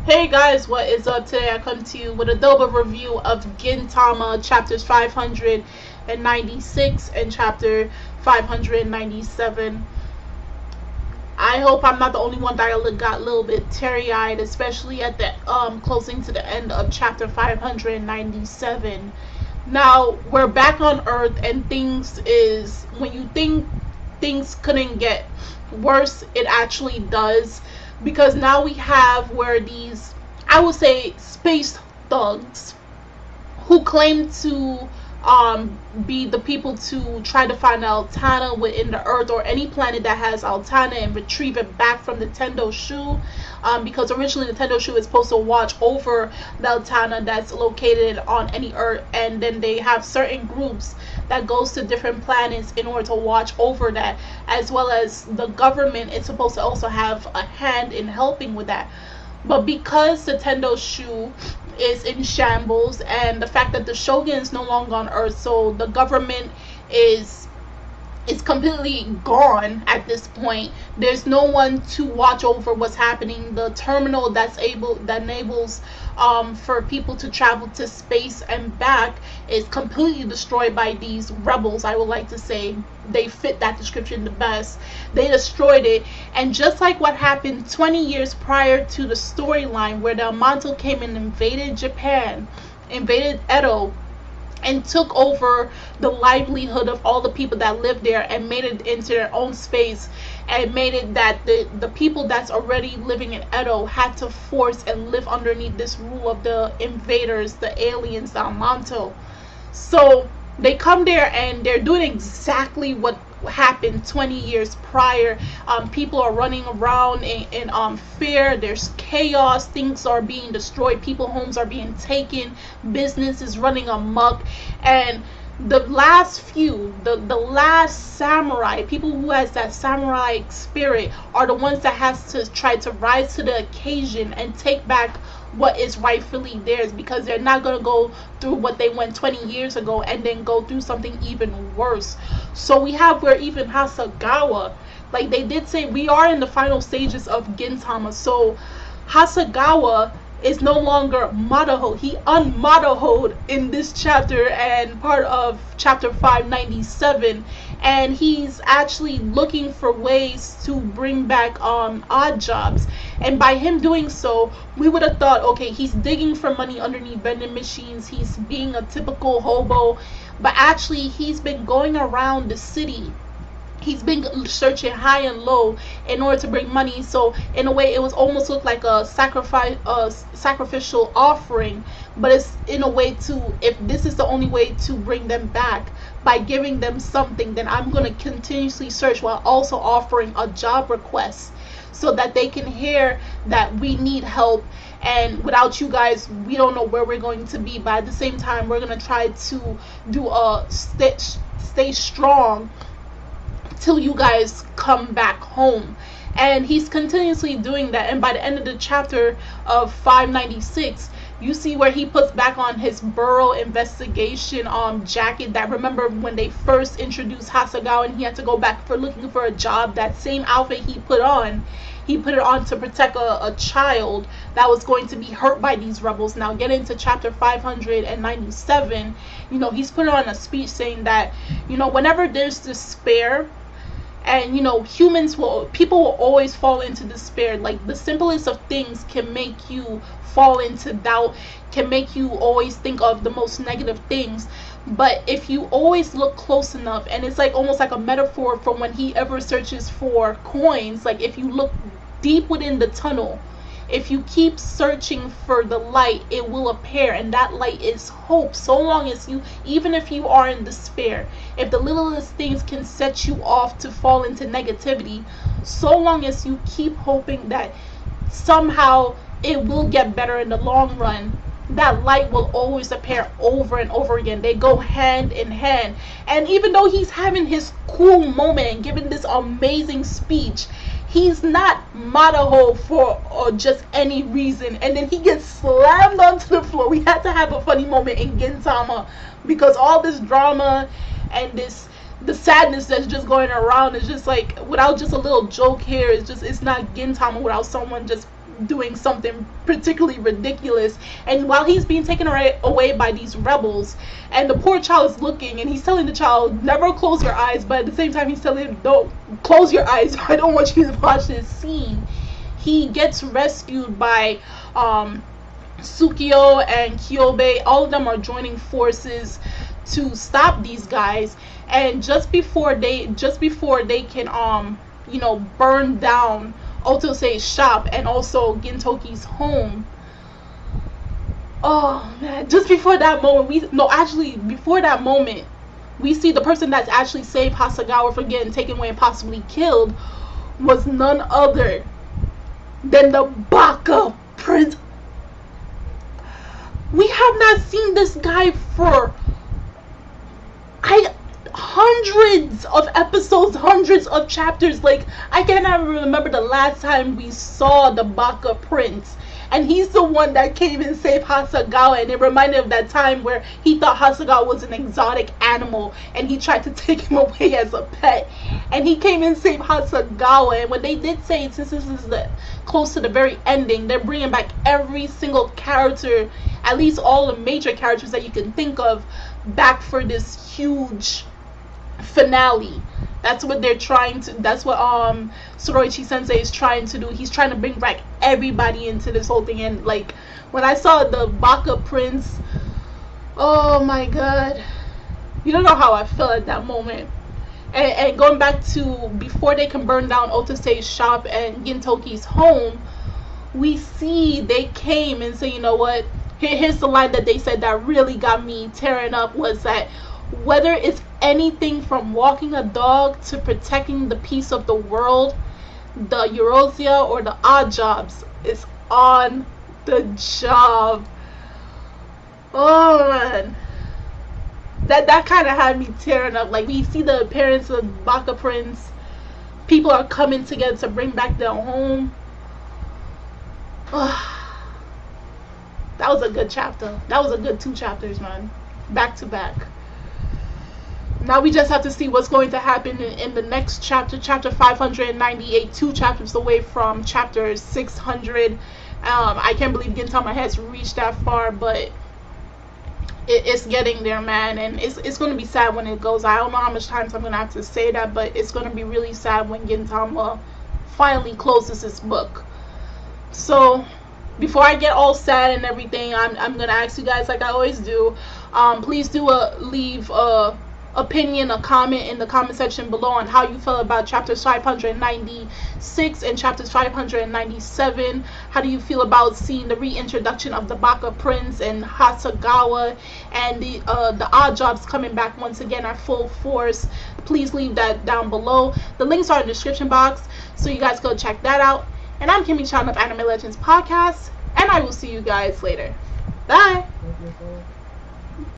Hey guys, what is up? Today I come to you with a double review of Gintama chapters 596 and chapter 597. I hope I'm not the only one that got a little bit teary-eyed, especially at the closing to the end of chapter 597. Now we're back on Earth, and when you think things couldn't get worse, it actually does. Because now we have where these, I would say, space thugs who claim to be the people to try to find Altana within the Earth or any planet that has Altana and retrieve it back from the Tendo Shu. Because originally the Tendo Shu is supposed to watch over the Altana that's located on any Earth, and then they have certain groups that goes to different planets in order to watch over that, as well as the government is supposed to also have a hand in helping with that. But because the Tendo Shu is in shambles, and the fact that the Shogun is no longer on Earth, so the government is completely gone at this point. There's no one to watch over what's happening. The terminal that enables for people to travel to space and back is completely destroyed by these rebels. I would like to say they fit that description the best. They destroyed it, and just like what happened 20 years prior to the storyline where the Amanto came and invaded Japan, invaded Edo, and took over the livelihood of all the people that lived there and made it into their own space, and made it that the people that's already living in Edo had to force and live underneath this rule of the invaders, the aliens, the Amanto. So they come there and they're doing exactly what happened 20 years prior. People are running around in fear. There's chaos. Things are being destroyed. People's homes are being taken. Business is running amok. And the last few, the last samurai, people who has that samurai spirit, are the ones that has to try to rise to the occasion and take back what is rightfully theirs, because they're not going to go through what they went 20 years ago and then go through something even worse. So we have where even Hasegawa, like they did say, we are in the final stages of Gintama, so Hasegawa is no longer Madao. He un-Madao'd in this chapter and part of chapter 597, and he's actually looking for ways to bring back odd jobs. And by him doing so, we would have thought, okay, he's digging for money underneath vending machines, he's being a typical hobo, but actually he's been going around the city. He's been searching high and low in order to bring money. So in a way, it was almost look like a sacrificial offering, but it's in a way to, if this is the only way to bring them back by giving them something, then I'm going to continuously search while also offering a job request, so that they can hear that we need help, and without you guys we don't know where we're going to be. But at the same time, we're going to try to do a stay strong till you guys come back home. And he's continuously doing that, and by the end of the chapter of 596, you see where he puts back on his Burrow investigation jacket that, remember when they first introduced Hasegawa and he had to go back for looking for a job, that same outfit he put it on to protect a child that was going to be hurt by these rebels. Now get into chapter 597, he's put on a speech saying that, whenever there's despair, and people will always fall into despair. Like the simplest of things can make you fall into doubt, can make you always think of the most negative things. But if you always look close enough, and it's like almost like a metaphor from when he ever searches for coins, like if you look deep within the tunnel, if you keep searching for the light, it will appear, and that light is hope. So long as even if you are in despair, if the littlest things can set you off to fall into negativity, so long as you keep hoping that somehow it will get better in the long run, that light will always appear over and over again. They go hand in hand. And even though he's having his cool moment and giving this amazing speech, he's not Madao for just any reason. And then he gets slammed onto the floor. We had to have a funny moment in Gintama, because all this drama and the sadness that's just going around is just like, without just a little joke here, it's not Gintama without someone just doing something particularly ridiculous. And while he's being taken away by these rebels, and the poor child is looking, and he's telling the child, never close your eyes, but at the same time he's telling him, don't close your eyes, I don't want you to watch this scene. He gets rescued by Tsukio and Kyobe. All of them are joining forces to stop these guys, and just before they can burn down Otosei's shop and also Gintoki's home. Oh man, just before that moment, before that moment, we see the person that's actually saved Hasegawa from getting taken away and possibly killed was none other than the Baka Prince. We have not seen this guy for hundreds of episodes, hundreds of chapters. Like, I cannot remember the last time we saw the Baka Prince. And he's the one that came and saved Hasegawa, and it reminded of that time where he thought Hasegawa was an exotic animal and he tried to take him away as a pet. And he came and saved Hasegawa. And what they did say, since this is close to the very ending, they're bringing back every single character, at least all the major characters that you can think of, back for this huge finale. That's what they're trying to, that's what Soroichi Sensei is trying to do. He's trying to bring back everybody into this whole thing. And like, when I saw the Baka Prince, oh my god, you don't know how I felt at that moment. And going back to before they can burn down Otosei's shop and Gintoki's home, we see they came and say, you know what, here's the line that they said that really got me tearing up, was that whether it's anything from walking a dog to protecting the peace of the world, the Eurasia or the odd jobs is on the job. Oh man, that kind of had me tearing up. Like, we see the appearance of Baka Prince, people are coming together to bring back their home. That was a good chapter. That was a good 2 chapters, man, back to back. Now we just have to see what's going to happen in the next chapter, chapter 598, 2 chapters away from chapter 600. I can't believe Gintama has reached that far, but it's getting there, man. And it's going to be sad when it goes. I don't know how much times I'm going to have to say that, but it's going to be really sad when Gintama finally closes this book. So before I get all sad and everything, I'm going to ask you guys, like I always do, please do leave a opinion, a comment in the comment section below on how you feel about chapters 596 and chapters 597. How do you feel about seeing the reintroduction of the Baka Prince and Hasegawa, and the odd jobs coming back once again at full force? Please leave that down below. The links are in the description box, so you guys go check that out. And I'm Kimmy Chan of Anime Legends Podcast, and I will see you guys later. Bye.